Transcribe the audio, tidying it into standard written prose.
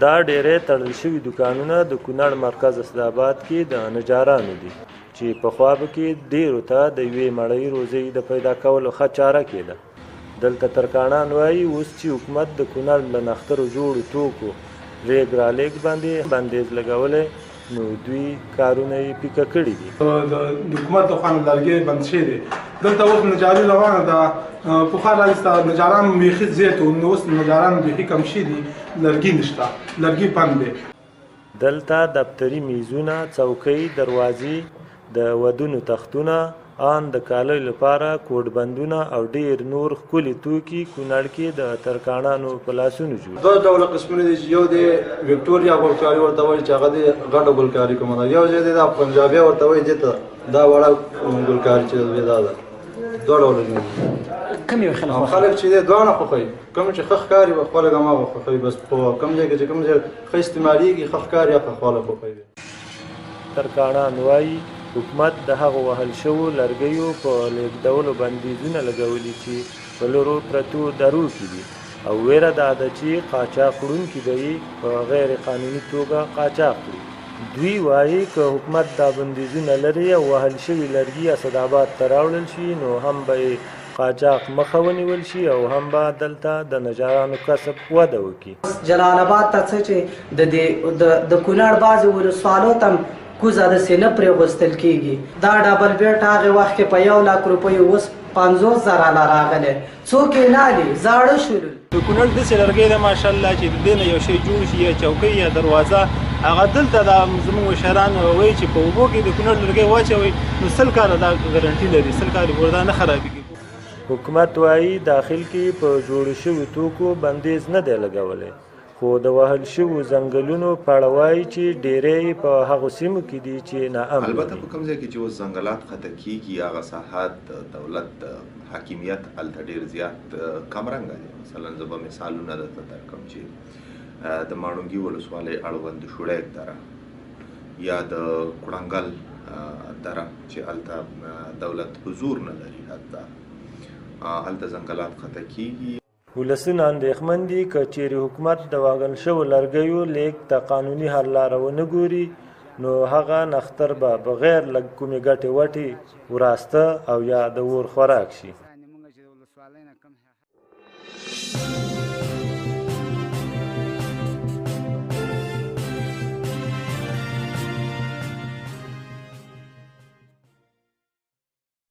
دا ډیری تړل شوي دوکانونه د کونړ مرکز اسداباد کې د نجارانو دي چې پخوا به کې ډیرو ته د یوې مړۍ روزۍ د پیدا کولو ښه چاره کېده. دلته ترکاڼان وایي اوس چې حکومت د کونړ له نښترو جوړو توکو ریګ رالېږد باندې بندیز لګولی نو دوی کارونه یې پیکه کړي دي. د حکومت د خوا نه لرګي بند شوي دي. دلته اوس نجاري روانه ده. پخوا راهیسته نجاران بیخي زیات وو، نو اوس نجاران بیخي کم شوي دي. لرګي نشته، لرګي بند دی. دلته دفتري میزونه، څوکۍ، دروازې، د ودونو تختونه، ان د کالیو لپاره کوډبندونه او ډیر نور ښکلي توکي کونړ کې د ترکاڼانو په لاسونو جوړ. دوه ډوله قسمونه دي چې یو د وکټوریا ګلکاري ورته وایي چې هغه د غټه ګلکاري کومه ده، یو ځای د پنجابي ورته وایي دې ته دا وړه ګلکاري چې دا ده. دوه ډوله دي. کوم یو خلک چې دي دواړه خوښوي، کوم چې ښه ښکاري به خپله هماغه خوښوي، بس په کوم ځای کې چې کوم ځای ښه استعمالېږي ښه ښکاري هغه خپله خوښوي. ترکاڼان وایي حکومت د هغو وهل شوو لرګیو په لیږدولو بندیزونه لګولي چې په لرو پرتو درو کې دي او ویره دا ده چې قاچاق وړونکي به یې په غیر قانوني توګه قاچاق کړي. دوی وایي که حکومت دا بندیزونه لري او وهل شوي لرګي اسداباد ته راوړل شي نو هم به یې قاچاق مخه ونیول شي او هم به دلته د نجارانو کسب وده وکړي. جلال آباد ته څه چې د کونړ بعضې ولسوالو ته کوزه داسې نه پرېغوستل کېږي. دا ډبل بیټ هغې وخت کې په 1,00,000 روپیو اوس 50,000 لا راغلی، څوک یې نه اخلي، زاړه شولل. د کونړ داسې لرګی دی ماشاءالله چې د دې نه یو شی جوړ شي، یا چوکۍ یا دروازه، هغه دلته دا زموږ مشران وایي چې په اوبو کې د کونړ لرګی واچوئ نو 100 کاله دا ګارنټي لري، 100 کاله پورې دا نه خرابېږي. حکومت وایي داخل کې په جوړو شوي توکو بندیز نه دی لګولی، خو د وهل شوو ځنګلونو په اړه وایي چې ډیری په هغو سیمو کې دي چې ناامن. البته په کوم ځای کې چې اوس ځنګلات قطع کېږي هغه ساحات د دولت د حاکمیت هلته ډېر زیات کمرنګه دی. مثلا زه به مثالونه درته درکړم چې د ماڼوګي ولسوالۍ اړوند شوړیک دره یا د کوړنګل دره چې هلته دولت حضور نه لري، حتی هلته ځنګلات قطع کېږي. ولسونه اندېښمن دي که چیرې حکومت د واغل شوو لرګیو لیږد ته قانوني حل لاره ونه ګوري نو هغه نښتر به بغیر له کومې ګټې وټې وراسته او یا د اور خوراک شي.